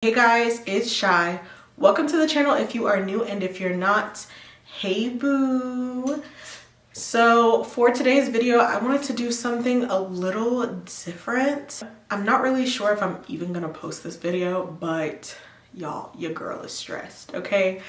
Hey guys, it's Shy. Welcome to the channel if you are new, and if you're not, hey boo. So for today's video, I wanted to do something a little different. I'm not really sure if I'm even gonna post this video, but y'all, your girl is stressed, okay?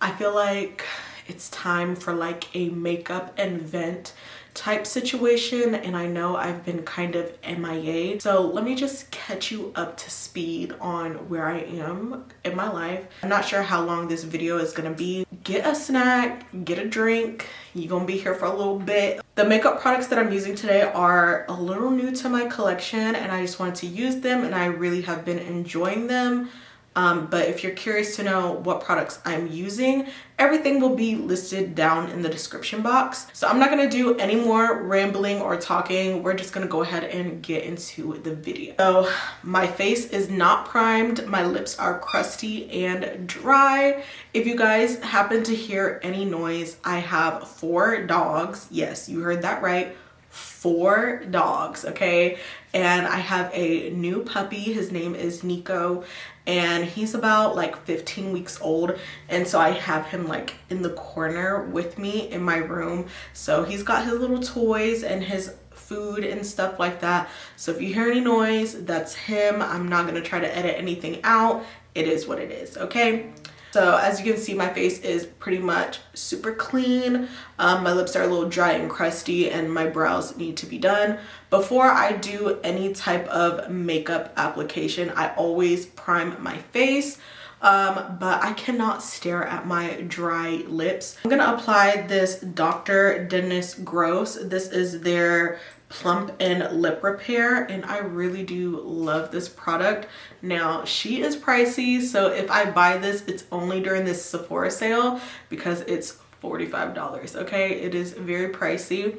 I feel like it's time for like a makeup and vent type situation, and I know I've been kind of MIA, so let me just catch you up to speed on where I am in my life. I'm not sure how long this video is gonna be. Get a snack, get a drink, you're gonna be here for a little bit. The makeup products that I'm using today are a little new to my collection, and I just wanted to use them, and I really have been enjoying them. But if you're curious to know what products I'm using, everything will be listed down in the description box. So I'm not gonna do any more rambling or talking. We're just gonna go ahead and get into the video. So my face is not primed. My lips are crusty and dry. If you guys happen to hear any noise, I have 4 dogs. Yes, you heard that right. 4 dogs, okay? And I have a new puppy. His name is Nico, and he's about like 15 weeks old, and so I have him like in the corner with me in my room. So he's got his little toys and his food and stuff like that. So if you hear any noise, that's him. I'm not gonna try to edit anything out. It is what it is, okay? So as you can see, my face is pretty much super clean. My lips are a little dry and crusty, and my brows need to be done. Before I do any type of makeup application, I always prime my face, but I cannot stare at my dry lips. I'm gonna apply this Dr. Dennis Gross. This is their Plump and Lip Repair, and I really do love this product. Now, she is pricey, so if I buy this, it's only during this Sephora sale because it's $45, okay? It is very pricey.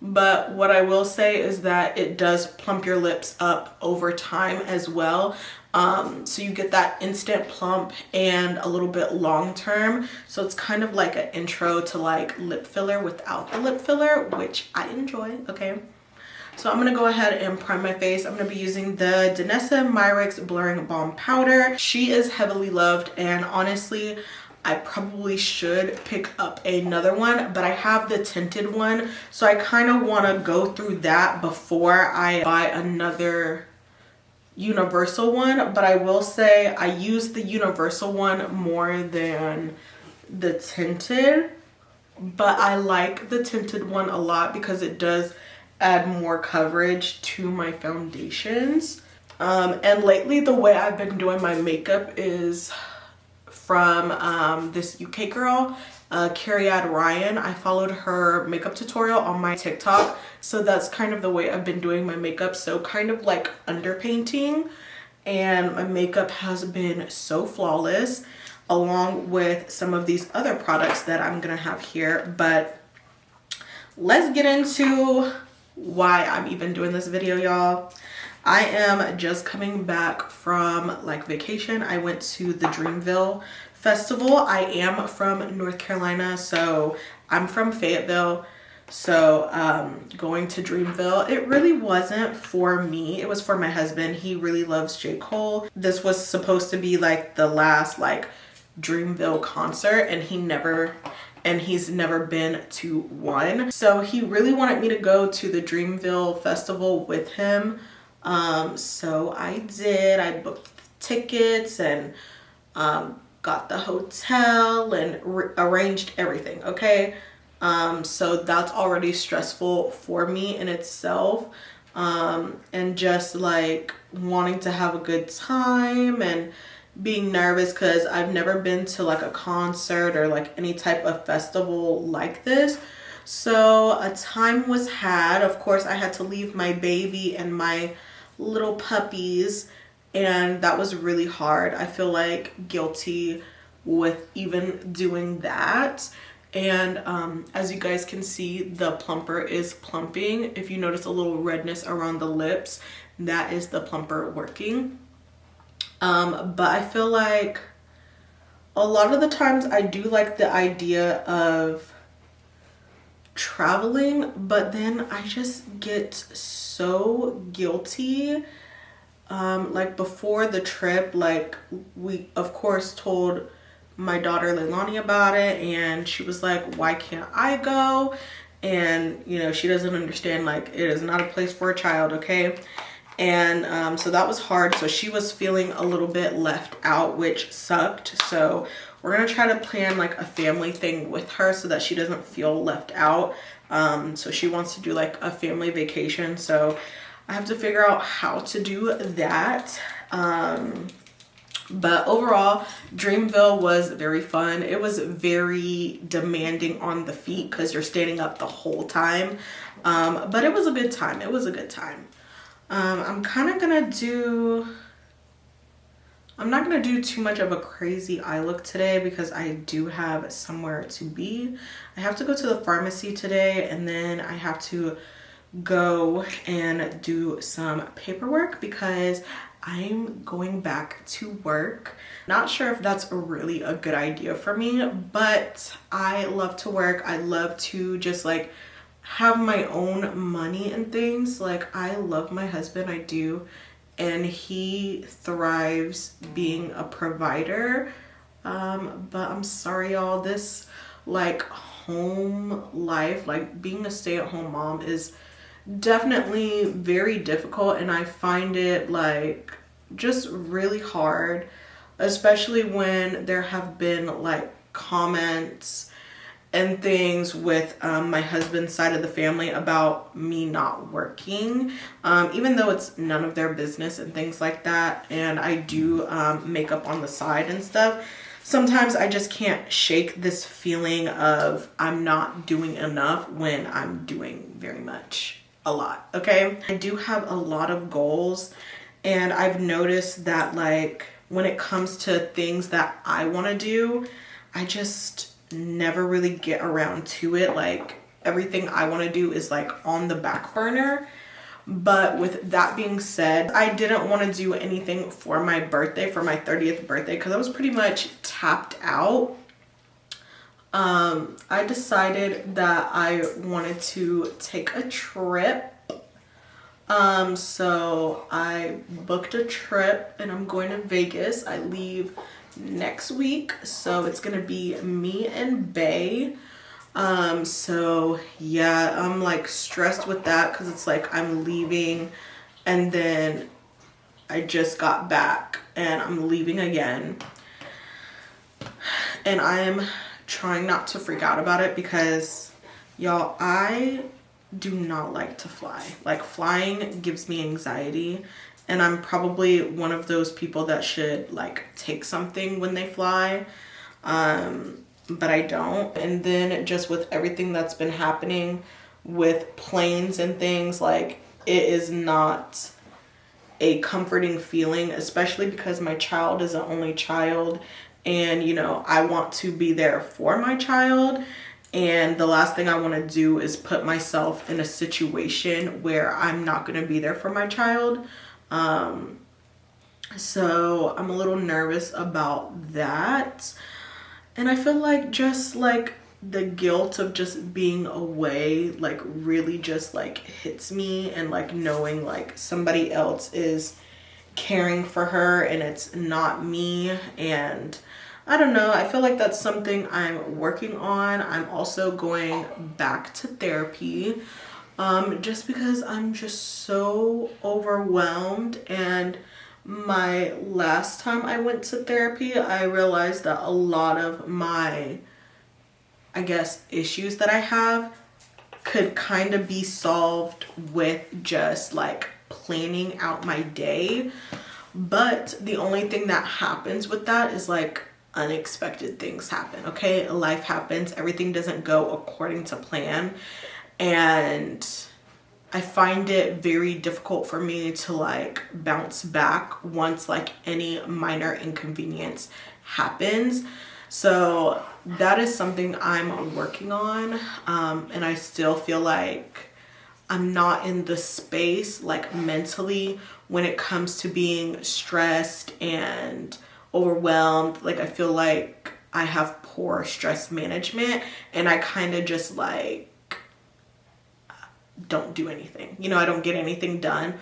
But what I will say is that it does plump your lips up over time as well. So you get that instant plump and a little bit long term. So it's kind of like an intro to like lip filler without the lip filler, which I enjoy, okay? So I'm gonna go ahead and prime my face. I'm gonna be using the DANESSA MYRICKS Blurring Balm Powder. She is heavily loved, and honestly, I probably should pick up another one, but I have the tinted one, so I kind of want to go through that before I buy another universal one. But I will say I use the universal one more than the tinted, but I like the tinted one a lot because it does add more coverage to my foundations. And lately the way I've been doing my makeup is from this UK girl, Carrie Ryan. I followed her makeup tutorial on my TikTok, so that's kind of the way I've been doing my makeup. So kind of like underpainting, and my makeup has been so flawless, along with some of these other products that I'm gonna have here. But let's get into why I'm even doing this video, y'all. I am just coming back from like vacation. I went to the Dreamville Festival. I am from North Carolina, so I'm from Fayetteville. So going to Dreamville, it really wasn't for me. It was for my husband. He really loves J. Cole. This was supposed to be like the last like Dreamville concert, and he's never been to one. So he really wanted me to go to the Dreamville Festival with him. So I did. I booked tickets and got the hotel and arranged everything, okay? So that's already stressful for me in itself, and just like wanting to have a good time and being nervous because I've never been to like a concert or like any type of festival like this. So a time was had. Of course, I had to leave my baby and my little puppies, and that was really hard. I feel like guilty with even doing that. And as you guys can see, the plumper is plumping. If you notice a little redness around the lips, that is the plumper working. But I feel like a lot of the times I do like the idea of traveling, but then I just get so guilty like before the trip, like we of course told my daughter Leilani about it, and she was like, why can't I go? And you know, she doesn't understand, like, it is not a place for a child, okay? And so that was hard. So she was feeling a little bit left out, which sucked. So we're gonna try to plan like a family thing with her so that she doesn't feel left out. So she wants to do like a family vacation, so I have to figure out how to do that. But overall, Dreamville was very fun. It was very demanding on the feet because you're standing up the whole time. But it was a good time. It was a good time. I'm kind of gonna do, I'm not gonna do too much of a crazy eye look today because I do have somewhere to be. I have to go to the pharmacy today, and then I have to go and do some paperwork because I'm going back to work. Not sure if that's really a good idea for me, but I love to work. I love to just like have my own money and things. Like, I love my husband, I do, and he thrives being a provider. But I'm sorry y'all, this like home life, like being a stay-at-home mom is definitely very difficult, and I find it like just really hard, especially when there have been like comments and things with my husband's side of the family about me not working, even though it's none of their business and things like that, and I do makeup on the side and stuff. Sometimes I just can't shake this feeling of I'm not doing enough when I'm doing very much. A lot, okay? I do have a lot of goals, and I've noticed that like when it comes to things that I want to do, I just never really get around to it. Like, everything I want to do is like on the back burner. But with that being said, I didn't want to do anything for my birthday, for my 30th birthday, because I was pretty much tapped out. I decided that I wanted to take a trip. So I booked a trip and I'm going to Vegas. I leave next week, so it's gonna be me and Bay. So yeah, I'm like stressed with that because it's like I'm leaving and then I just got back and I'm leaving again. And I'm trying not to freak out about it because y'all, I do not like to fly. Like, flying gives me anxiety, and I'm probably one of those people that should like take something when they fly, but I don't. And then just with everything that's been happening with planes and things, like, it is not a comforting feeling, especially because my child is an only child, and you know, I want to be there for my child, and the last thing I want to do is put myself in a situation where I'm not going to be there for my child. So I'm a little nervous about that, and I feel like just like the guilt of just being away like really just like hits me, and like knowing like somebody else is caring for her and it's not me. And I don't know, I feel like that's something I'm working on. I'm also going back to therapy, just because I'm just so overwhelmed. And my last time I went to therapy, I realized that a lot of my, I guess, issues that I have could kind of be solved with just like planning out my day. But the only thing that happens with that is like unexpected things happen, okay? Life happens, everything doesn't go according to plan, and I find it very difficult for me to like bounce back once like any minor inconvenience happens. So that is something I'm working on, and I still feel like I'm not in the space like mentally when it comes to being stressed and overwhelmed. Like, I feel like I have poor stress management, and I kind of just like don't do anything, you know, I don't get anything done,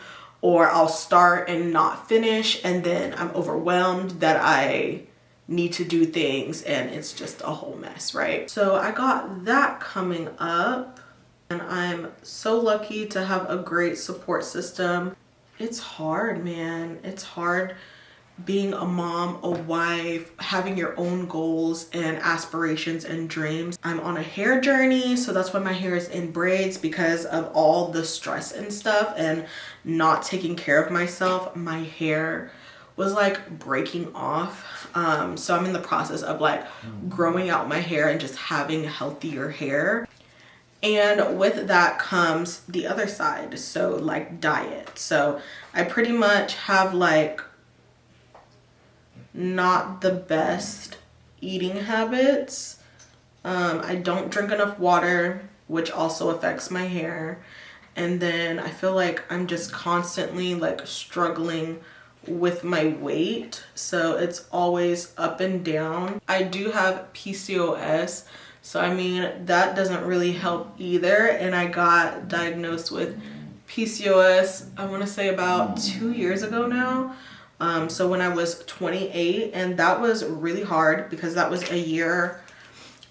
or I'll start and not finish, and then I'm overwhelmed that I need to do things and it's just a whole mess, right? So I got that coming up, and I'm so lucky to have a great support system. It's hard, man. It's hard being a mom, a wife, having your own goals and aspirations and dreams. I'm on a hair journey, so that's why my hair is in braids, because of all the stress and stuff and not taking care of myself. My hair was like breaking off. So I'm in the process of like growing out my hair and just having healthier hair. And with that comes the other side, so like diet. So I pretty much have like not the best eating habits. I don't drink enough water, which also affects my hair. And then I feel like I'm just constantly like struggling with my weight, so it's always up and down. I do have PCOS, so I mean that doesn't really help either, and I got diagnosed with PCOS I want to say about 2 years ago now. So when I was 28, and that was really hard because that was a year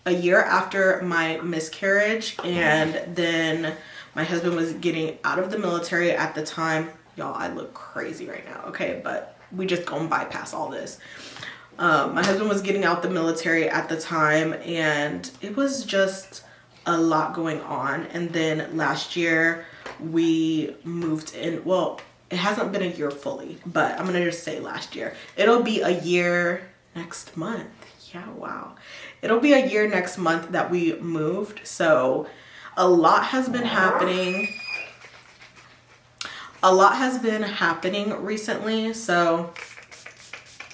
after my miscarriage, and then my husband was getting out of the military at the time. Y'all, I look crazy right now, okay, but we just gonna bypass all this. My husband was getting out the military at the time, and it was just a lot going on. And then last year we moved in. Well, it hasn't been a year fully, but I'm gonna just say last year. It'll be a year next month. Yeah, wow. It'll be a year next month that we moved. So a lot has been happening. A lot has been happening recently. So,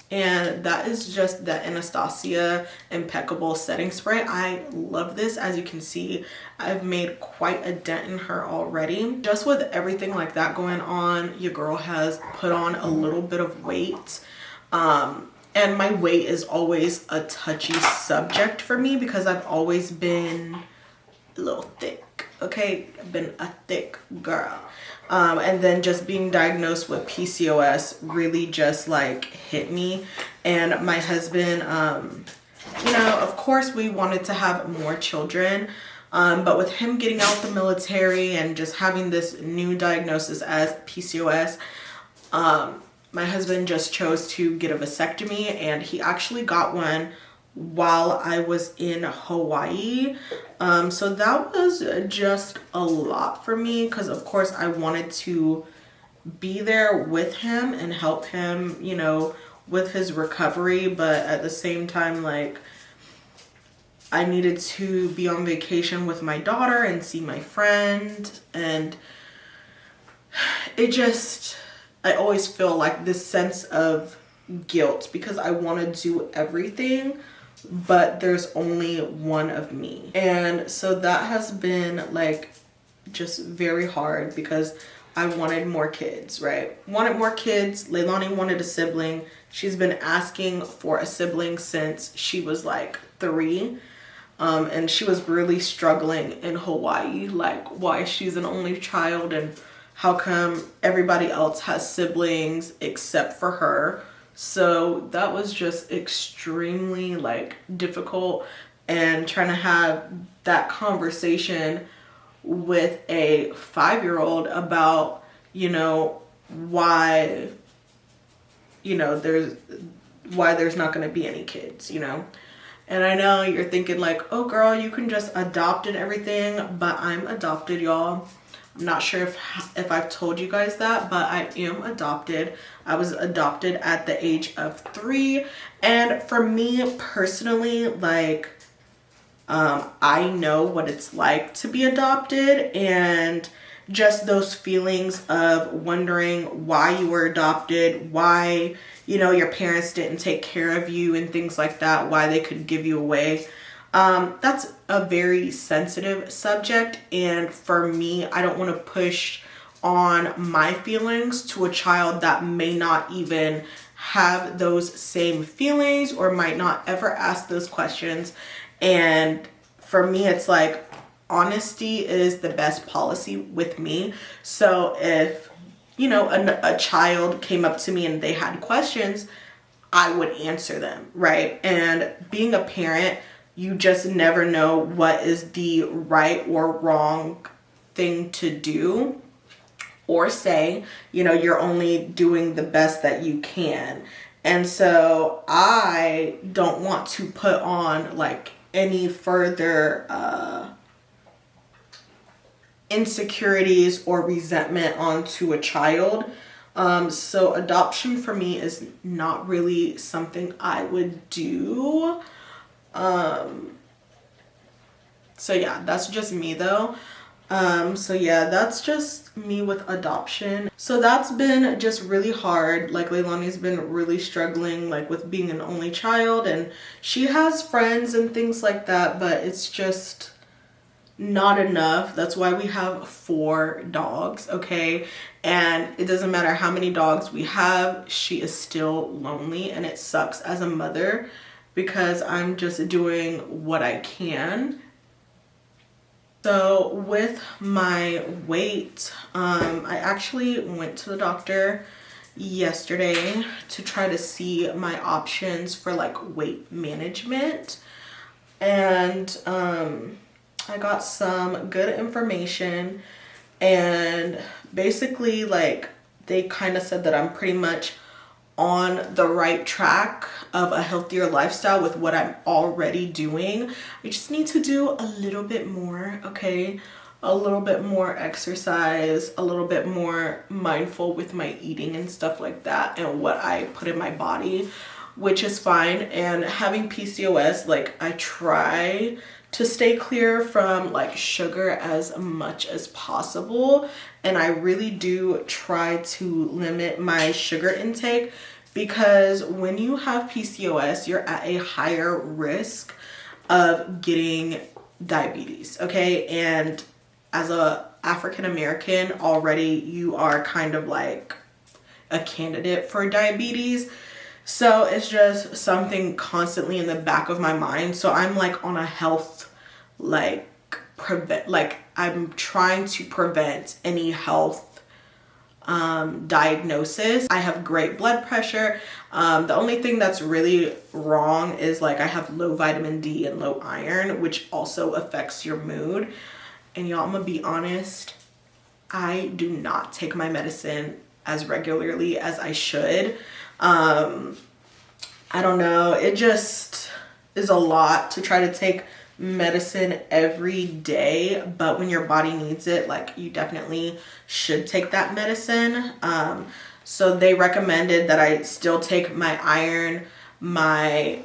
and that is just the Anastasia Impeccable Setting Spray. I love this. As you can see, I've made quite a dent in her already. Just with everything like that going on, your girl has put on a little bit of weight. And my weight is always a touchy subject for me because I've always been a little thick, okay? I've been a thick girl. And then just being diagnosed with PCOS really just like hit me. And my husband, you know, of course we wanted to have more children, but with him getting out the military and just having this new diagnosis as PCOS, my husband just chose to get a vasectomy, and he actually got one while I was in Hawaii. So that was just a lot for me because of course I wanted to be there with him and help him, you know, with his recovery, but at the same time, like, I needed to be on vacation with my daughter and see my friend, and it just, I always feel like this sense of guilt because I want to do everything, but there's only one of me. And so that has been like just very hard because I wanted more kids, right? Wanted more kids. Leilani wanted a sibling. She's been asking for a sibling since she was like 3. And she was really struggling in Hawaii, like why she's an only child and how come everybody else has siblings except for her. So that was just extremely like difficult, and trying to have that conversation with a 5-year-old about, you know, why, you know, there's not going to be any kids, you know. And I know you're thinking like, oh girl, you can just adopt and everything, but I'm adopted, y'all. I'm not sure if I've told you guys that, but I am adopted. I was adopted at the age of 3. And for me personally, like, I know what it's like to be adopted, and just those feelings of wondering why you were adopted, why, you know, your parents didn't take care of you and things like that, why they could give you away. That's a very sensitive subject, and for me, I don't want to push on my feelings to a child that may not even have those same feelings or might not ever ask those questions. And for me, it's like, honesty is the best policy with me. So if, you know, a child came up to me and they had questions, I would answer them, right? And being a parent, you just never know what is the right or wrong thing to do or say. You know, you're only doing the best that you can. And so I don't want to put on like any further insecurities or resentment onto a child. So adoption for me is not really something I would do. So yeah, that's just me though. So yeah, that's just me with adoption. So that's been just really hard. Like Leilani's been really struggling like with being an only child, and she has friends and things like that, but it's just not enough. That's why we have 4 dogs, okay? And it doesn't matter how many dogs we have, she is still lonely, and it sucks as a mother because I'm just doing what I can. So with my weight, I actually went to the doctor yesterday to try to see my options for like weight management, and I got some good information, and basically like they kind of said that I'm pretty much on the right track of a healthier lifestyle with what I'm already doing. I just need to do a little bit more, okay? A little bit more exercise, a little bit more mindful with my eating and stuff like that, and what I put in my body, which is fine. And having PCOS, like I try to stay clear from like sugar as much as possible, and I really do try to limit my sugar intake, because when you have PCOS, you're at a higher risk of getting diabetes, okay? And as a African American, already you are kind of like a candidate for diabetes. So it's just something constantly in the back of my mind. So I'm like on a health, like I'm trying to prevent any health diagnosis. I have great blood pressure. The only thing that's really wrong is like I have low vitamin D and low iron, which also affects your mood. And y'all, I'm gonna be honest, I do not take my medicine as regularly as I should. I don't know, it just is a lot to try to take medicine every day, but when your body needs it, like you definitely should take that medicine. So they recommended that I still take my iron, my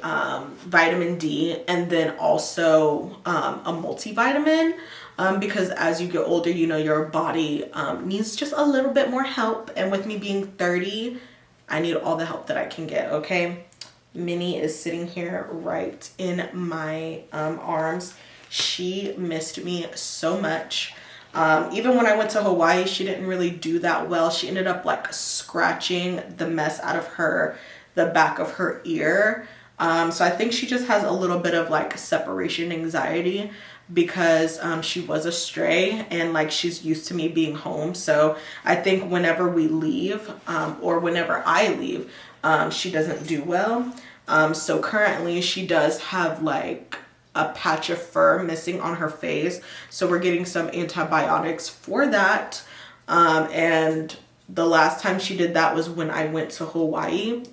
vitamin D, and then also a multivitamin, because as you get older, you know, your body needs just a little bit more help. And with me being 30, I need all the help that I can get, okay? Minnie is sitting here right in my arms. She missed me so much. Even when I went to Hawaii, she didn't really do that well. She ended up like scratching the mess out of the back of her ear. So I think she just has a little bit of like separation anxiety, because she was a stray and like she's used to me being home. So I think whenever we leave or whenever I leave, she doesn't do well. So currently she does have like a patch of fur missing on her face. So we're getting some antibiotics for that. And the last time she did that was when I went to Hawaii.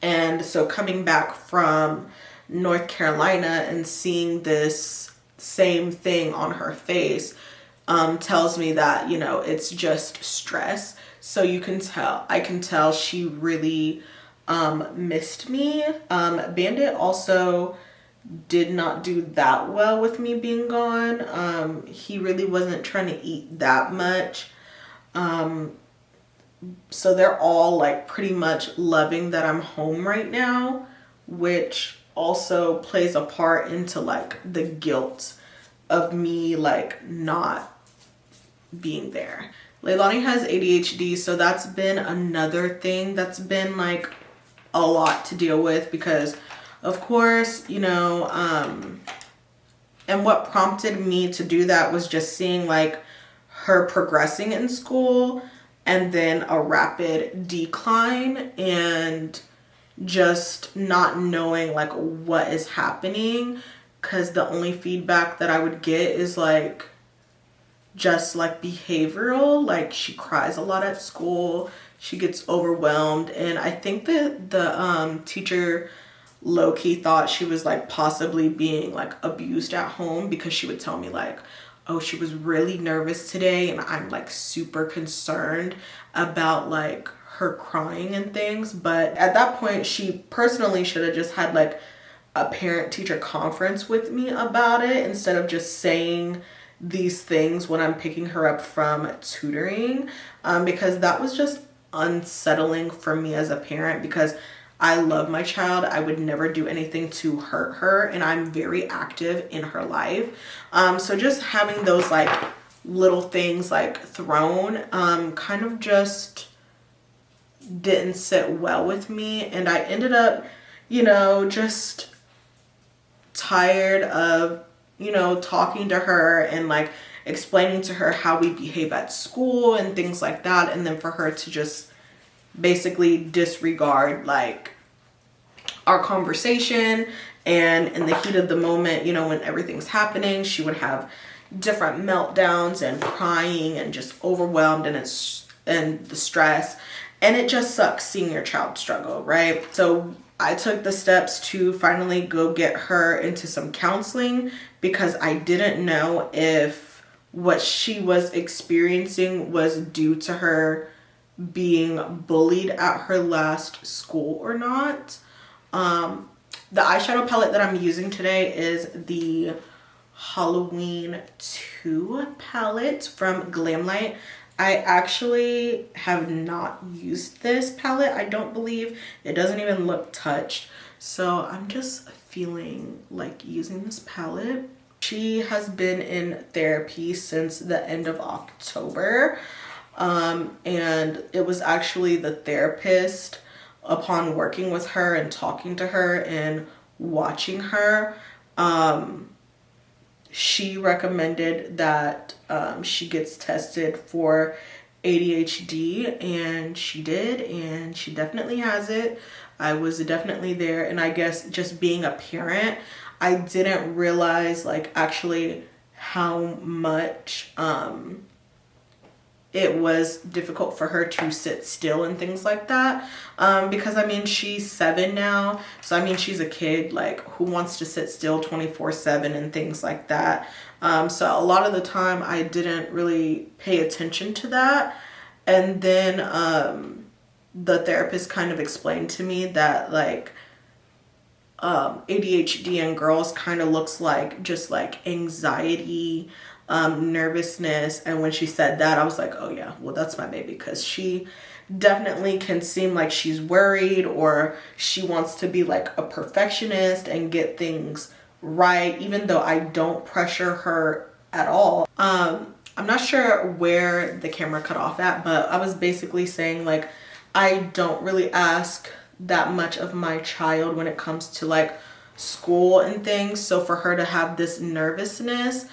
And so coming back from North Carolina and seeing this same thing on her face tells me that, you know, it's just stress. So you can tell, I can tell she really missed me. Bandit also did not do that well with me being gone. He really wasn't trying to eat that much. So they're all like pretty much loving that I'm home right now, which also plays a part into like the guilt of me like not being there. Leilani has ADHD, so that's been another thing that's been like a lot to deal with, because of course, you know, and what prompted me to do that was just seeing like her progressing in school. and then a rapid decline, and just not knowing like what is happening, because the only feedback that I would get is like just like behavioral, like she cries a lot at school, she gets overwhelmed. And I think that the teacher low-key thought she was like possibly being like abused at home, because she would tell me like, oh, she was really nervous today and I'm like super concerned about like her crying and things. But at that point, she personally should have just had like a parent-teacher conference with me about it, instead of just saying these things when I'm picking her up from tutoring, because that was just unsettling for me as a parent, because I love my child. I would never do anything to hurt her, and I'm very active in her life. So just having those like little things like thrown kind of just didn't sit well with me. And I ended up, you know, just tired of, you know, talking to her and like explaining to her how we behave at school and things like that. And then for her to just basically disregard like our conversation. And in the heat of the moment, you know, when everything's happening, she would have different meltdowns and crying and just overwhelmed, and the stress. And it just sucks seeing your child struggle, right? So I took the steps to finally go get her into some counseling, because I didn't know if what she was experiencing was due to her being bullied at her last school or not. The eyeshadow palette that I'm using today is the Halloween 2 palette from Glamlite. I actually have not used this palette, I don't believe. It doesn't even look touched. So I'm just feeling like using this palette. She has been in therapy since the end of October. And it was actually the therapist, upon working with her and talking to her and watching her, she recommended that she gets tested for ADHD, and she did, and she definitely has it. I was definitely there. And I guess just being a parent, I didn't realize like actually how much it was difficult for her to sit still and things like that, because I mean, she's 7 now, so I mean, she's a kid, like who wants to sit still 24/7 and things like that. So a lot of the time I didn't really pay attention to that. And then the therapist kind of explained to me that like ADHD in girls kind of looks like just like anxiety, nervousness. And when she said that, I was like, oh yeah, well that's my baby, because she definitely can seem like she's worried, or she wants to be like a perfectionist and get things right, even though I don't pressure her at all. I'm not sure where the camera cut off at, but I was basically saying like I don't really ask that much of my child when it comes to like school and things. So for her to have this nervousness,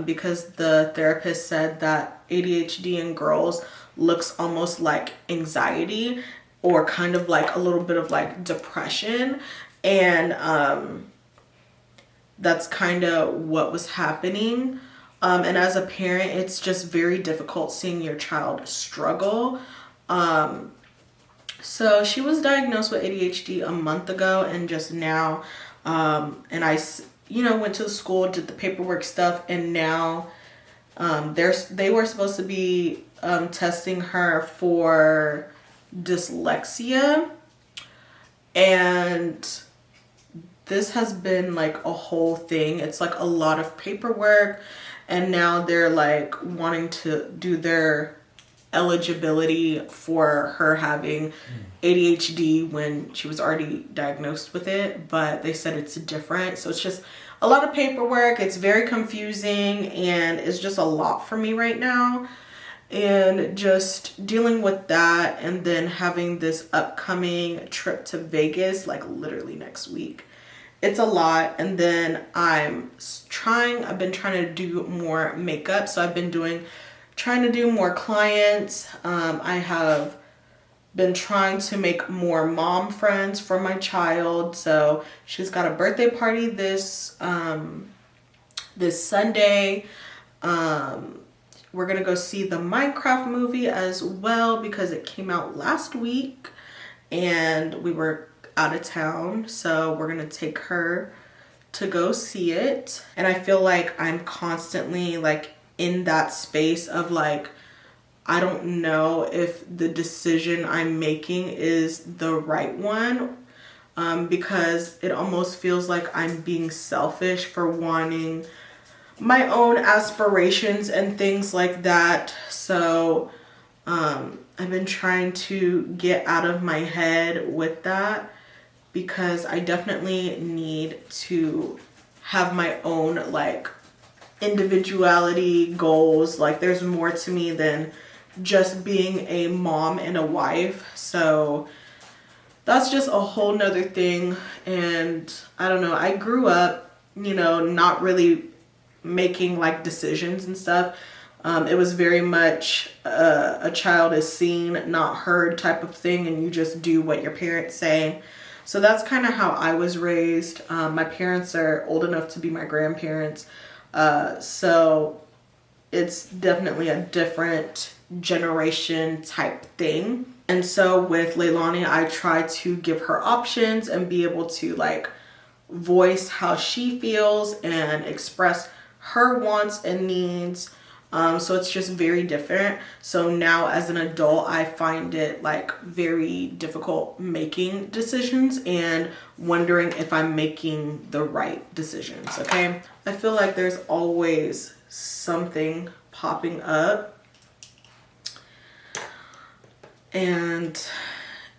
because the therapist said that ADHD in girls looks almost like anxiety, or kind of like a little bit of like depression. And that's kind of what was happening. And as a parent, it's just very difficult seeing your child struggle. So she was diagnosed with ADHD a month ago, and just now, and I, you know, went to the school, did the paperwork stuff, and now they were supposed to be testing her for dyslexia. And this has been like a whole thing. It's like a lot of paperwork, and now they're like wanting to do their eligibility for her having ADHD when she was already diagnosed with it, but they said it's different. So it's just a lot of paperwork. It's very confusing, and it's just a lot for me right now. And just dealing with that, and then having this upcoming trip to Vegas like literally next week. It's a lot. And then I've been trying to do more makeup. So I've been doing trying to do more clients. I have been trying to make more mom friends for my child. So she's got a birthday party this Sunday. We're gonna go see the Minecraft movie as well because it came out last week and we were out of town. So we're gonna take her to go see it. And I feel like I'm constantly like in that space of like, I don't know if the decision I'm making is the right one, because it almost feels like I'm being selfish for wanting my own aspirations and things like that. So I've been trying to get out of my head with that because I definitely need to have my own like individuality goals. Like there's more to me than just being a mom and a wife. So that's just a whole nother thing. And I don't know, I grew up, you know, not really making like decisions and stuff. It was very much a child is seen, not heard type of thing, and you just do what your parents say. So that's kind of how I was raised. My parents are old enough to be my grandparents. So it's definitely a different generation type thing. And so with Leilani, I try to give her options and be able to like voice how she feels and express her wants and needs. So it's just very different. So now as an adult, I find it like very difficult making decisions and wondering if I'm making the right decisions, okay? I feel like there's always something popping up and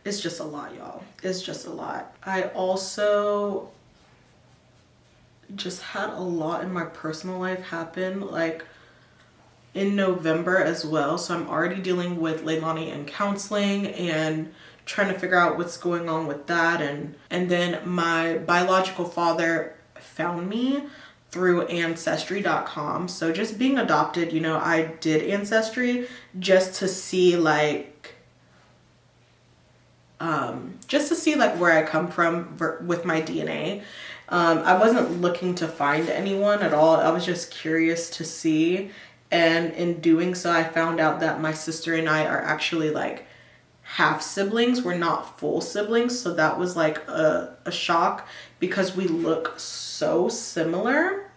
it's just a lot, y'all. It's just a lot. I also just had a lot in my personal life happen like in November as well. So I'm already dealing with Leilani and counseling and trying to figure out what's going on with that. And then my biological father found me through ancestry.com. So just being adopted, you know, I did Ancestry just to see like where I come from with my DNA. I wasn't looking to find anyone at all. I was just curious to see. And in doing so, I found out that my sister and I are actually like half siblings. We're not full siblings. So that was like a shock because we look so similar,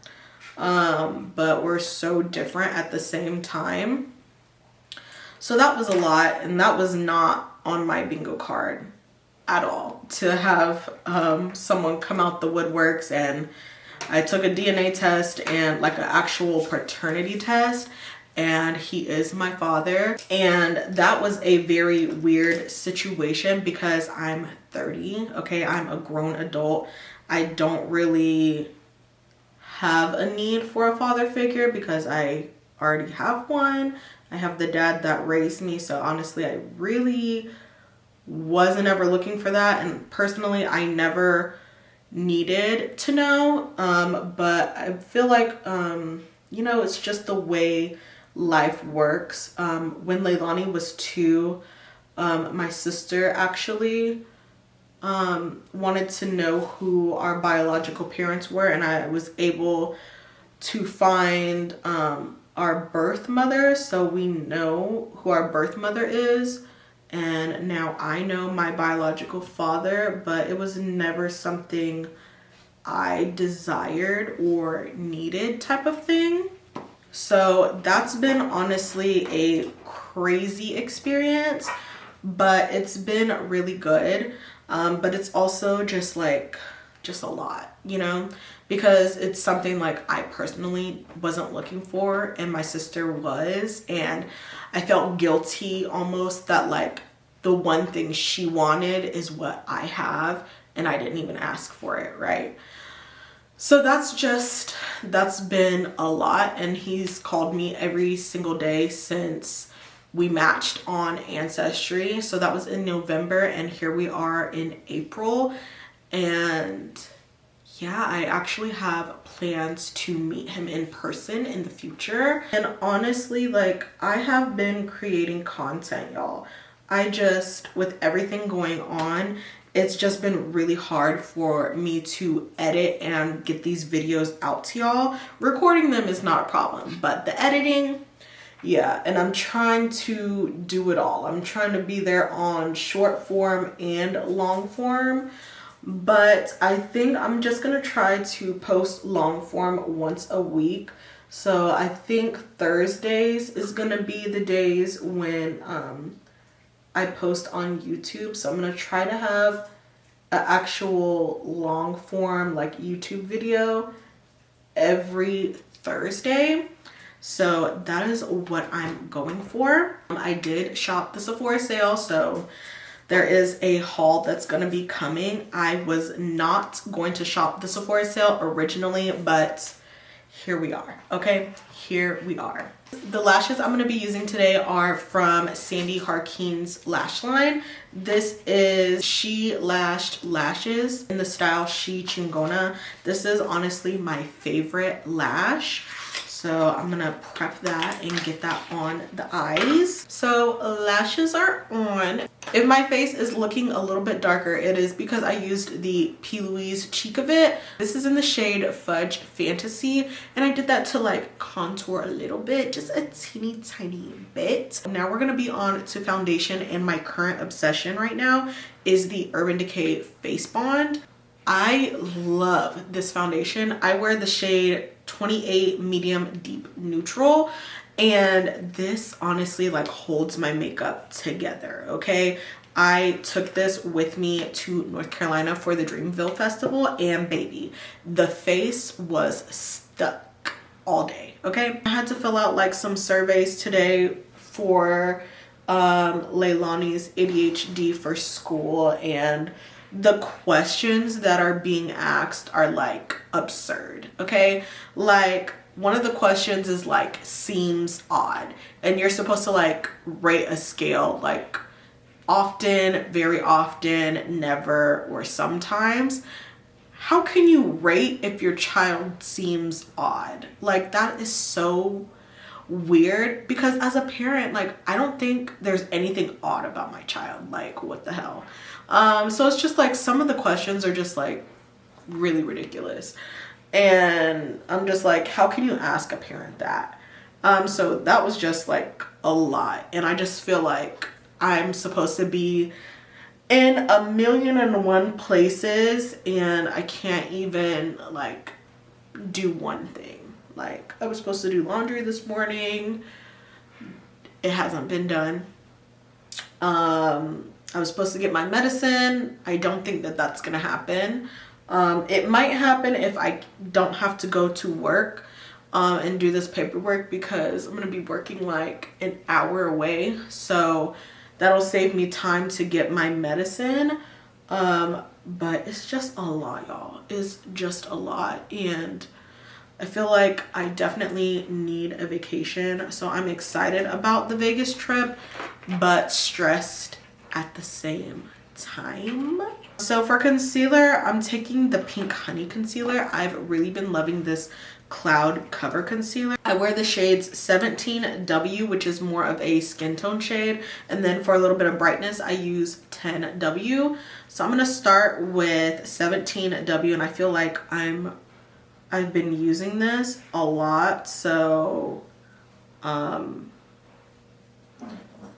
but we're so different at the same time. So that was a lot, and that was not on my bingo card at all, to have someone come out the woodworks. And I took a DNA test and like an actual paternity test, and he is my father. And that was a very weird situation because I'm 30, okay? I'm a grown adult. I don't really have a need for a father figure because I already have one. I have the dad that raised me. So honestly, I really wasn't ever looking for that. And personally, I never needed to know. But I feel like, you know, it's just the way life works. When Leilani was 2, my sister actually wanted to know who our biological parents were, and I was able to find our birth mother, so we know who our birth mother is. And now I know my biological father, but it was never something I desired or needed type of thing. So that's been honestly a crazy experience, but it's been really good. But it's also just a lot, you know, because it's something like I personally wasn't looking for and my sister was, and I felt guilty almost that like the one thing she wanted is what I have and I didn't even ask for it, right? So that's been a lot, and he's called me every single day since we matched on Ancestry. So that was in November, and here we are in April. And yeah, I actually have plans to meet him in person in the future. And honestly, like, I have been creating content, y'all. I just, with everything going on, it's just been really hard for me to edit and get these videos out to y'all. Recording them is not a problem, but the editing, yeah. And I'm trying to do it all. I'm trying to be there on short form and long form. But I think I'm just gonna try to post long form once a week. So I think Thursdays is gonna be the days when I post on YouTube. So I'm gonna try to have an actual long form like YouTube video every Thursday. So that is what I'm going for. I did shop the Sephora sale, so there is a haul that's going to be coming. I was not going to shop the Sephora sale originally, but here we are. Okay, here we are. The lashes I'm going to be using today are from Sandy Harkeen's lash line. This is She Lashed Lashes in the style Shechingona. This is honestly my favorite lash. So I'm gonna prep that and get that on the eyes. So lashes are on. If my face is looking a little bit darker, it is because I used the P.LOUISE Cheek of It. This is in the shade Fudge Fantasy, and I did that to like contour a little bit, just a teeny tiny bit. Now we're gonna be on to foundation, and my current obsession right now is the Urban Decay Face Bond. I love this foundation. I wear the shade 28 Medium Deep Neutral, and this honestly like holds my makeup together. Okay, I took this with me to North Carolina for the Dreamville Festival, and baby, the face was stuck all day. Okay, I had to fill out like some surveys today for Leilani's ADHD for school, and the questions that are being asked are like absurd. Okay, like one of the questions is like seems odd, and you're supposed to like rate a scale like often, very often, never, or sometimes. How can you rate if your child seems odd? Like that is so weird, because as a parent, like I don't think there's anything odd about my child. Like what the hell? So it's just like some of the questions are just like really ridiculous, and I'm just like, how can you ask a parent that? So that was just like a lot, and I just feel like I'm supposed to be in 1,000,001 places, and I can't even like do one thing. Like I was supposed to do laundry this morning. It hasn't been done. I was supposed to get my medicine. I don't think that that's gonna happen. It might happen if I don't have to go to work and do this paperwork, because I'm gonna be working like an hour away. So that'll save me time to get my medicine. But it's just a lot, y'all. It's just a lot. And I feel like I definitely need a vacation. So I'm excited about the Vegas trip, but stressed at the same time. So for concealer, I'm taking the Pink Honey concealer. I've really been loving this cloud cover concealer. I wear the shades 17W, which is more of a skin tone shade, and then for a little bit of brightness I use 10W. So I'm gonna start with 17W, and I feel like I've been using this a lot, so I'm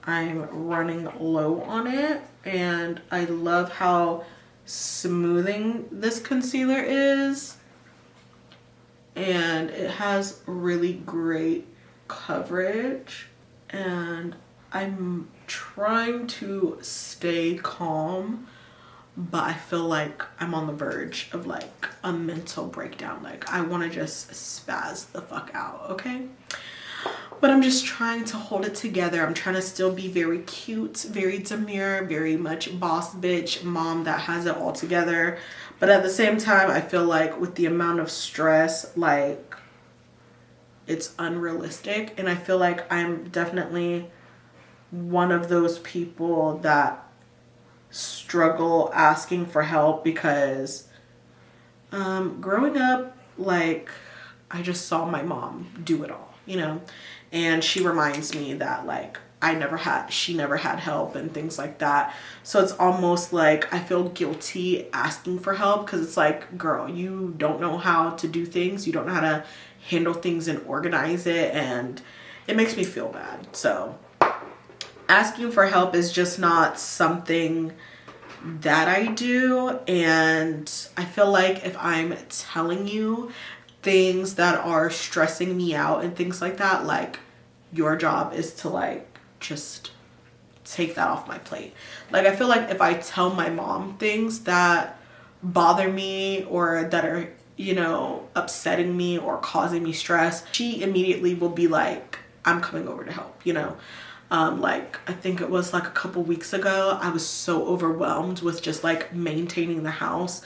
running low on it, and I love how smoothing this concealer is, and it has really great coverage, and I'm trying to stay calm, but I feel like I'm on the verge of like a mental breakdown. Like I want to just spaz the fuck out, okay? But I'm just trying to hold it together. I'm trying to still be very cute, very demure, very much boss bitch mom that has it all together. But at the same time, I feel like with the amount of stress, like it's unrealistic. And I feel like I'm definitely one of those people that struggle asking for help, because Growing up, like, I just saw my mom do it all, you know, and she reminds me that like she never had help and things like that. So it's almost like I feel guilty asking for help, because it's like, girl, you don't know how to do things, you don't know how to handle things and organize it, and it makes me feel bad. So asking for help is just not something that I do. And I feel like if I'm telling you things that are stressing me out and things like that, like, your job is to like just take that off my plate. Like, I feel like if I tell my mom things that bother me or that are, you know, upsetting me or causing me stress, she immediately will be like, I'm coming over to help, you know. Like, I think it was like a couple weeks ago, I was so overwhelmed with just like maintaining the house,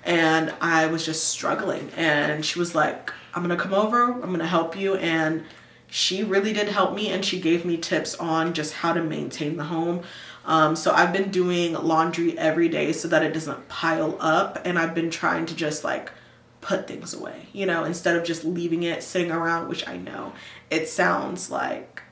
and I was just struggling, and she was like, I'm gonna come over, I'm gonna help you. And she really did help me, and she gave me tips on just how to maintain the home. So I've been doing laundry every day so that it doesn't pile up, and I've been trying to just like put things away, you know, instead of just leaving it sitting around, which I know it sounds like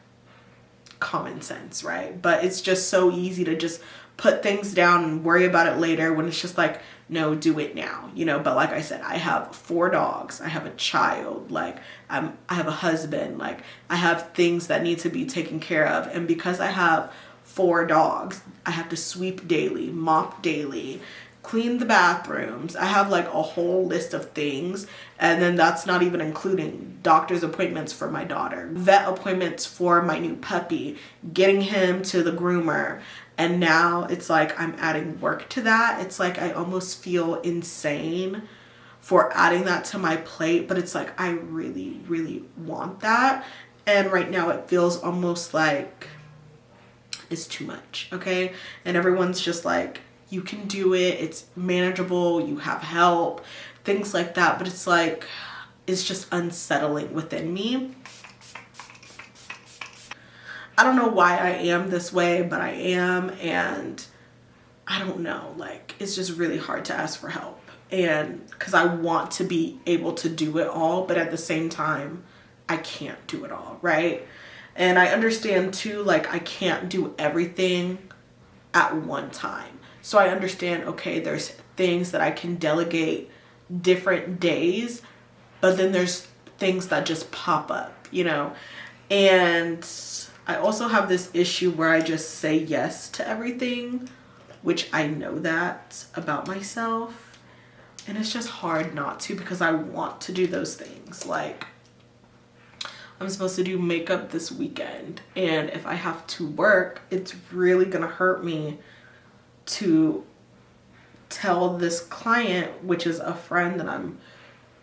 common sense, right? But it's just so easy to just put things down and worry about it later, when it's just like, no, do it now, you know. But like I said, I have 4 dogs, I have a child, like I have a husband, like I have things that need to be taken care of. And because I have 4 dogs, I have to sweep daily, mop daily, clean the bathrooms. I have like a whole list of things. And then that's not even including doctor's appointments for my daughter, vet appointments for my new puppy, getting him to the groomer. And now it's like I'm adding work to that. It's like I almost feel insane for adding that to my plate, but it's like I really, really want that. And right now it feels almost like it's too much, okay? And everyone's just like, you can do it, it's manageable, you have help, things like that. But it's like, it's just unsettling within me. I don't know why I am this way, but I am. And I don't know, like, it's just really hard to ask for help. And because I want to be able to do it all, but at the same time, I can't do it all, right? And I understand too, like, I can't do everything at one time. So I understand, okay, there's things that I can delegate different days, but then there's things that just pop up, you know? And I also have this issue where I just say yes to everything, which I know that about myself. And it's just hard not to, because I want to do those things. Like, I'm supposed to do makeup this weekend, and if I have to work, it's really gonna hurt me to tell this client, which is a friend that I'm,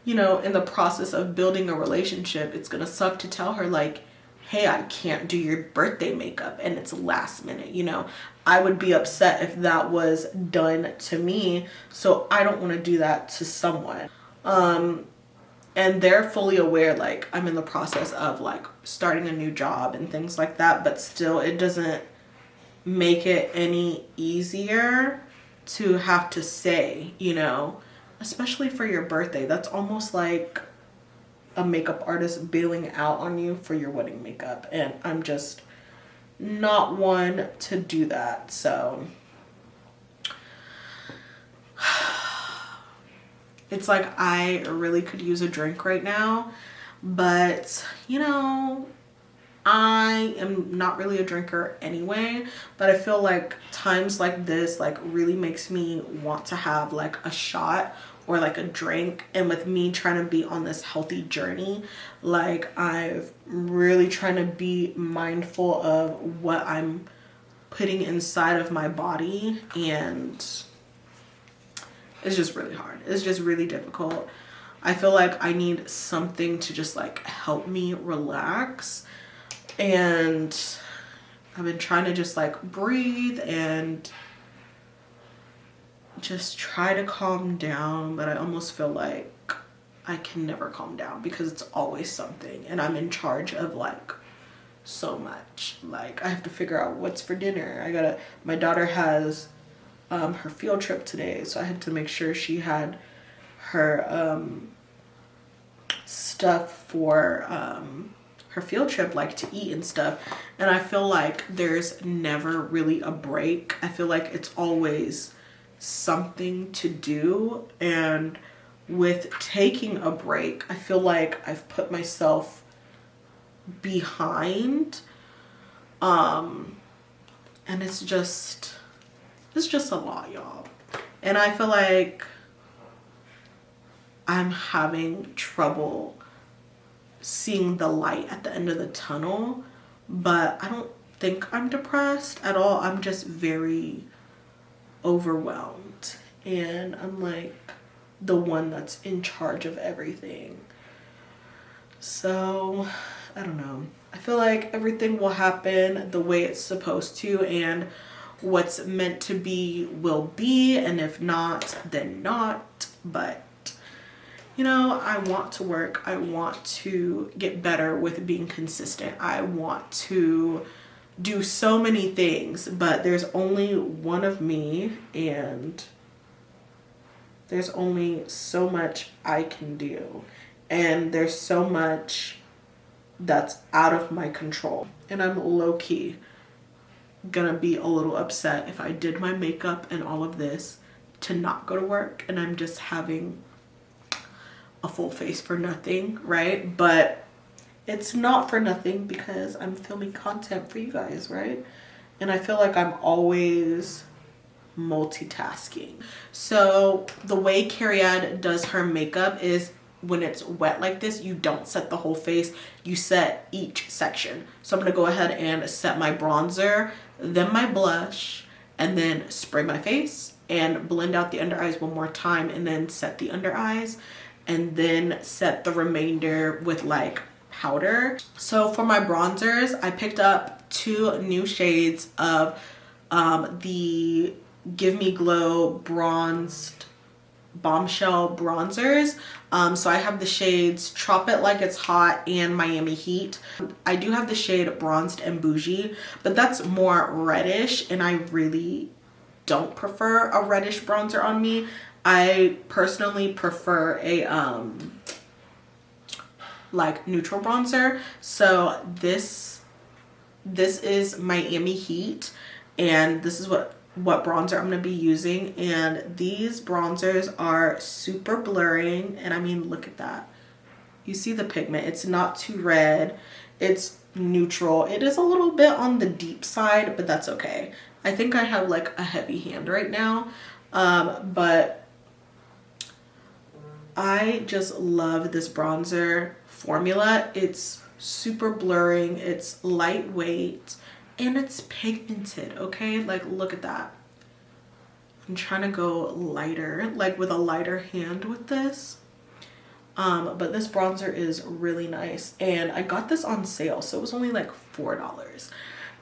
you know, in the process of building a relationship. It's gonna suck to tell her like, hey, I can't do your birthday makeup and it's last minute, you know. I would be upset if that was done to me, so I don't want to do that to someone. And they're fully aware, like, I'm in the process of like starting a new job and things like that, but still it doesn't make it any easier to have to say, you know, especially for your birthday. That's almost like a makeup artist bailing out on you for your wedding makeup, and I'm just not one to do that. So it's like I really could use a drink right now, but you know, I am not really a drinker anyway, but I feel like times like this like really makes me want to have like a shot or like a drink. And with me trying to be on this healthy journey, like I'm really trying to be mindful of what I'm putting inside of my body, and it's just really hard. It's just really difficult. I feel like I need something to just like help me relax. And I've been trying to just like breathe and just try to calm down, but I almost feel like I can never calm down because it's always something, and I'm in charge of like so much. Like I have to figure out what's for dinner. My daughter has her field trip today, so I had to make sure she had her stuff for her field trip, like to eat and stuff. And I feel like there's never really a break. I feel like it's always something to do. And with taking a break, I feel like I've put myself behind. And it's just a lot, y'all. And I feel like I'm having trouble seeing the light at the end of the tunnel, but I don't think I'm depressed at all. I'm just very overwhelmed, and I'm like the one that's in charge of everything. So I don't know. I feel like everything will happen the way it's supposed to, and what's meant to be will be, and if not, then not. But you know, I want to work. I want to get better with being consistent. I want to do so many things, but there's only one of me, and there's only so much I can do. And there's so much that's out of my control. And I'm low-key gonna be a little upset if I did my makeup and all of this to not go to work, and I'm just having a full face for nothing, right? But it's not for nothing because I'm filming content for you guys, right? And I feel like I'm always multitasking. So the way Carrie does her makeup is when it's wet like this, you don't set the whole face, you set each section. So I'm gonna go ahead and set my bronzer, then my blush, and then spray my face and blend out the under eyes one more time, and then set the under eyes, and then set the remainder with like powder. So for my bronzers, I picked up 2 new shades of the Give Me Glow bronzed bombshell bronzers. So I have the shades Trop It Like It's Hot and Miami Heat. I do have the shade Bronzed and Bougie, but that's more reddish, and I really don't prefer a reddish bronzer on me. I personally prefer a like neutral bronzer. So this is Miami Heat, and this is what bronzer I'm gonna be using. And these bronzers are super blurring, and I mean, look at that. You see the pigment, it's not too red, it's neutral. It is a little bit on the deep side, but that's okay. I think I have like a heavy hand right now, but I just love this bronzer formula. It's super blurring, it's lightweight, and it's pigmented, okay? Like, look at that. I'm trying to go lighter, like with a lighter hand with this. But this bronzer is really nice, and I got this on sale, so it was only like $4.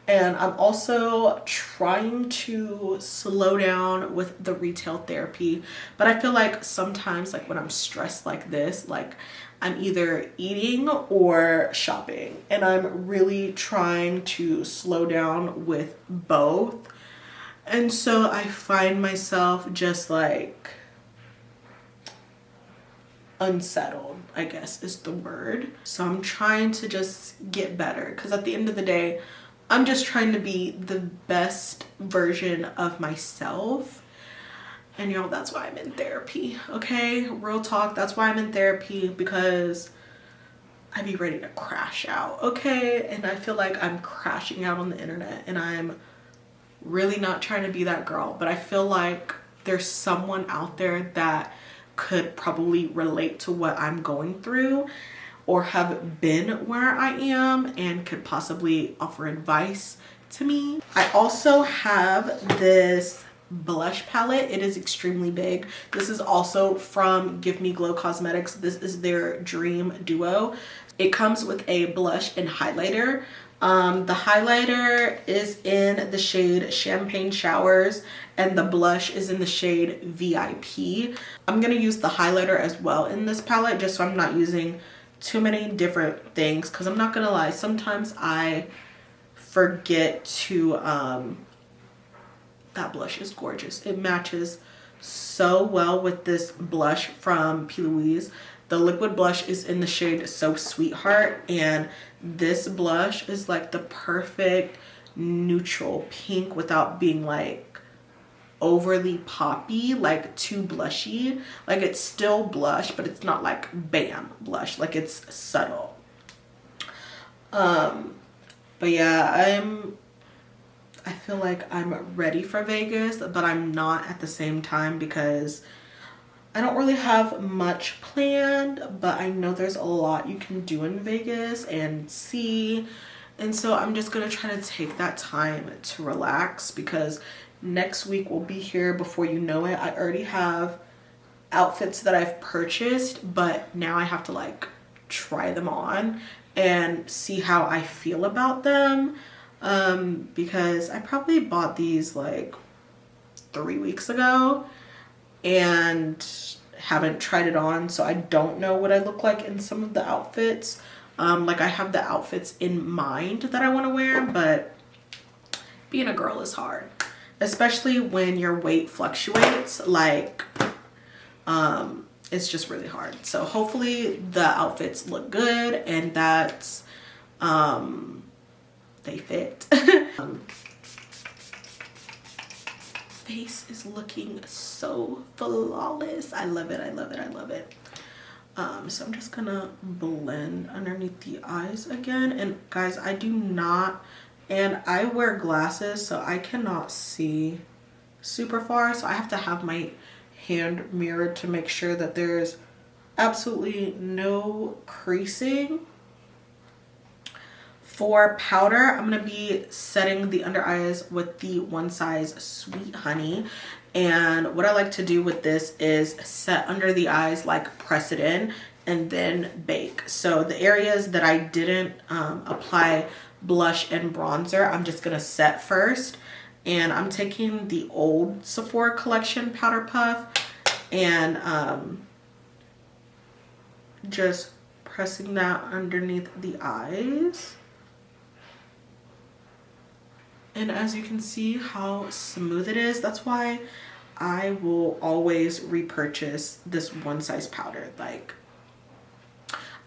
And I'm also trying to slow down with the retail therapy, but I feel like sometimes, like when I'm stressed like this, like I'm either eating or shopping, and I'm really trying to slow down with both. And so I find myself just like unsettled, I guess is the word. So I'm trying to just get better, because at the end of the day, I'm just trying to be the best version of myself. And y'all, that's why I'm in therapy, okay? Real talk, that's why I'm in therapy, because I be ready to crash out, okay? And I feel like I'm crashing out on the internet, and I'm really not trying to be that girl, but I feel like there's someone out there that could probably relate to what I'm going through, or have been where I am, and could possibly offer advice to me. I also have this blush palette. It is extremely big. This is also from Give Me Glow Cosmetics. This is their Dream Duo. It comes with a blush and highlighter. The highlighter is in the shade Champagne Showers, and the blush is in the shade VIP. I'm gonna use the highlighter as well in this palette, just so I'm not using too many different things, because I'm not gonna lie, sometimes I forget to that blush is gorgeous. It matches so well with this blush from P.LOUISE. The liquid blush is in the shade So Sweetheart, and this blush is like the perfect neutral pink without being like overly poppy, like too blushy. Like it's still blush, but it's not like bam blush, like it's subtle. But yeah, I feel like I'm ready for Vegas, but I'm not at the same time because I don't really have much planned, but I know there's a lot you can do in Vegas and see. And so I'm just gonna try to take that time to relax because next week will be here before you know it. I already have outfits that I've purchased, but now I have to like try them on and see how I feel about them. Because I probably bought these like 3 weeks ago and haven't tried it on, so I don't know what I look like in some of the outfits. Like I have the outfits in mind that I want to wear, but being a girl is hard, especially when your weight fluctuates. Like it's just really hard. So hopefully the outfits look good and that they fit. Face is looking so flawless. I love it. I love it. I love it. So I'm just gonna blend underneath the eyes again. And guys, I do not, and I wear glasses, so I cannot see super far. So I have to have my hand mirrored to make sure that there's absolutely no creasing. For powder, I'm going to be setting the under eyes with the One Size Sweet Honey. And what I like to do with this is set under the eyes, like press it in and then bake. So the areas that I didn't apply blush and bronzer, I'm just going to set first. And I'm taking the old Sephora collection powder puff and just pressing that underneath the eyes. And as you can see how smooth it is, that's why I will always repurchase this One Size powder. Like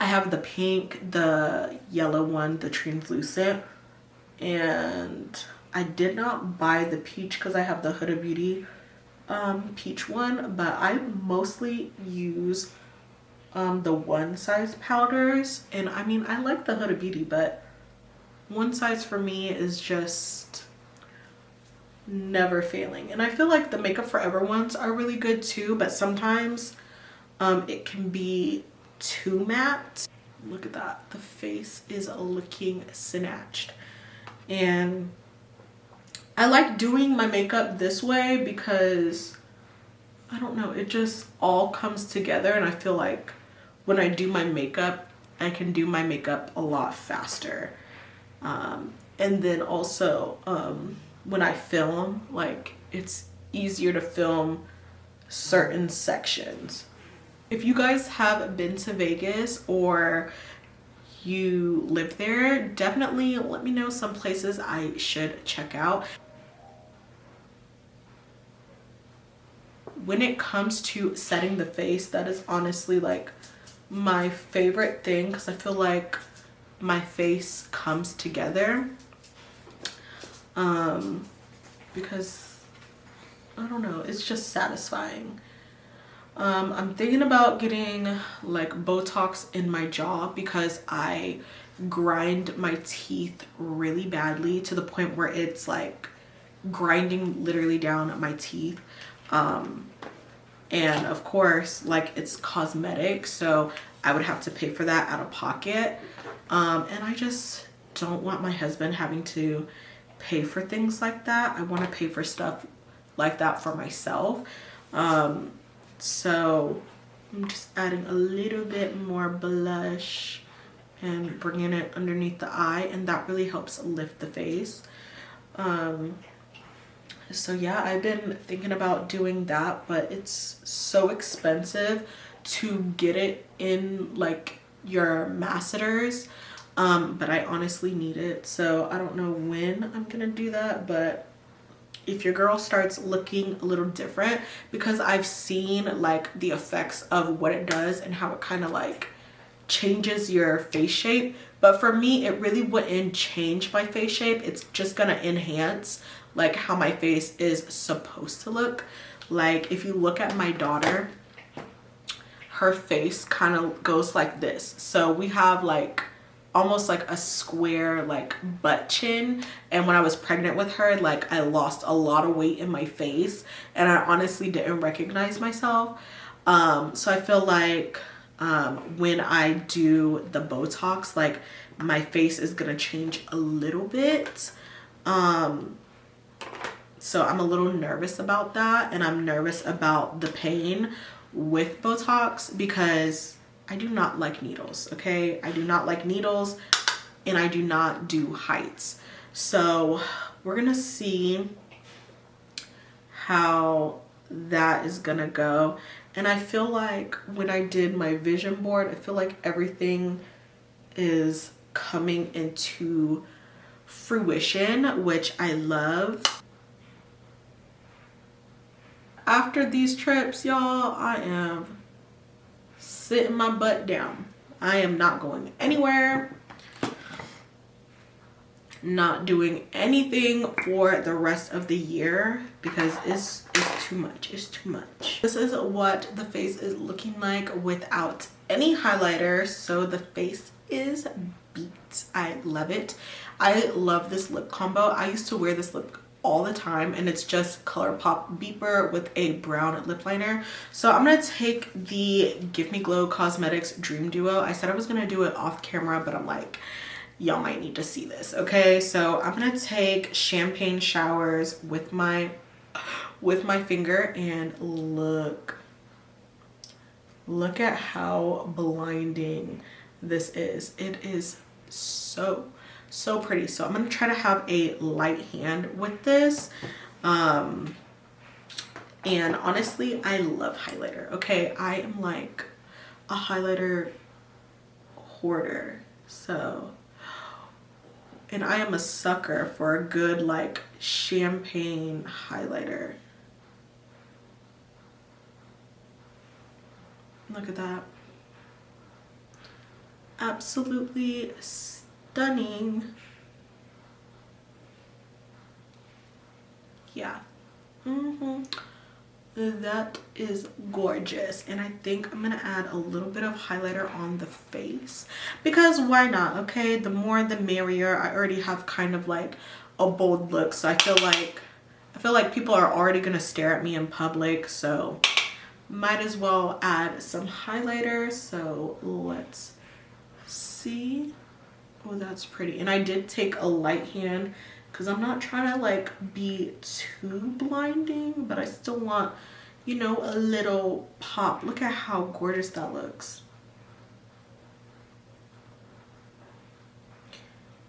I have the pink, the yellow one, the translucent, and I did not buy the peach because I have the Huda Beauty peach one, but I mostly use the One Size powders. And I mean, I like the Huda Beauty, but One Size for me is just never failing. And I feel like the Makeup Forever ones are really good too, but sometimes it can be too matte. Look at that. The face is looking snatched. And I like doing my makeup this way because I don't know, it just all comes together, and I feel like when I do my makeup, I can do my makeup a lot faster. And then also when I film, like it's easier to film certain sections. If you guys have been to Vegas or you live there, definitely let me know some places I should check out. When it comes to setting the face, that is honestly like my favorite thing because I feel like my face comes together. Because I don't know, it's just satisfying. I'm thinking about getting like Botox in my jaw because I grind my teeth really badly to the point where it's like grinding literally down my teeth. And of course, like it's cosmetic, so I would have to pay for that out of pocket. And I just don't want my husband having to pay for things like that. I want to pay for stuff like that for myself. So I'm just adding a little bit more blush and bringing it underneath the eye, and that really helps lift the face. So yeah, I've been thinking about doing that, but it's so expensive to get it in like your masseters. But I honestly need it, so I don't know when I'm gonna do that, but if your girl starts looking a little different, because I've seen like the effects of what it does and how it kind of like changes your face shape. But for me, it really wouldn't change my face shape. It's just gonna enhance like how my face is supposed to look. Like if you look at my daughter, her face kind of goes like this. So we have like almost like a square like butt chin, and when I was pregnant with her, like I lost a lot of weight in my face and I honestly didn't recognize myself. So I feel like when I do the Botox, like my face is gonna change a little bit. So I'm a little nervous about that, and I'm nervous about the pain with Botox because I do not like needles, okay? I do not like needles, and I do not do heights. So we're gonna see how that is gonna go. And I feel like when I did my vision board, I feel like everything is coming into fruition, which I love. After these trips, y'all, I am sitting my butt down. I am not going anywhere, not doing anything for the rest of the year because it's too much. It's too much. This is what the face is looking like without any highlighter. So the face is beat. I love it. I love this lip combo. I used to wear this lip all the time, and it's just ColourPop Beeper with a brown lip liner. So I'm gonna take the Give Me Glow Cosmetics Dream Duo. I said I was gonna do it off camera, but I'm like, y'all might need to see this, okay? So I'm gonna take Champagne Showers with my finger, and look at how blinding this is. It is so pretty. So I'm gonna try to have a light hand with this. And honestly, I love highlighter, okay? I am like a highlighter hoarder. So, and I am a sucker for a good like champagne highlighter. Look at that. Absolutely stunning. Yeah. That is gorgeous. And I think I'm gonna add a little bit of highlighter on the face because why not, okay? The more the merrier. I already have kind of like a bold look, so I feel like people are already gonna stare at me in public, so might as well add some highlighter. So let's see. Oh, that's pretty. And I did take a light hand because I'm not trying to like be too blinding, but I still want, you know, a little pop. Look at how gorgeous that looks.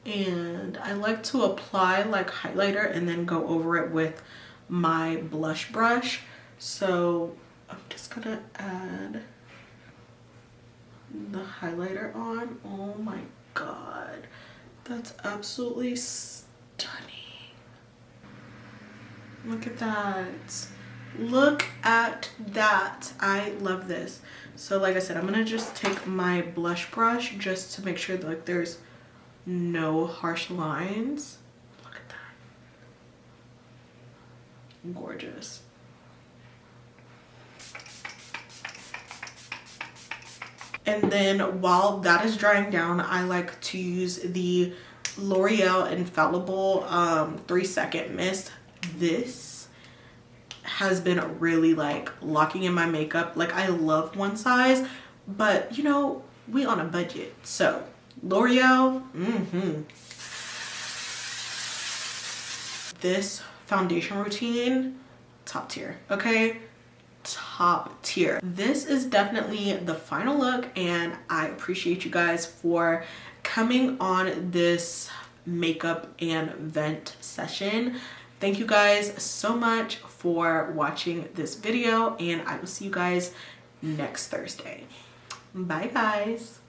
And I like to apply like highlighter and then go over it with my blush brush. So I'm just gonna add the highlighter on. Oh my god, that's absolutely stunning. Look at that. Look at that. I love this. So like I said, I'm gonna just take my blush brush just to make sure that like there's no harsh lines. Look at that. Gorgeous. And then while that is drying down, I like to use the L'Oreal Infallible 3-second mist. This has been really like locking in my makeup. Like I love one size, but you know, we on a budget. So L'Oreal, this foundation routine, top tier, okay? Top tier. This is definitely the final look, and I appreciate you guys for coming on this makeup and vent session. Thank you guys so much for watching this video, and I will see you guys next Thursday. Bye guys.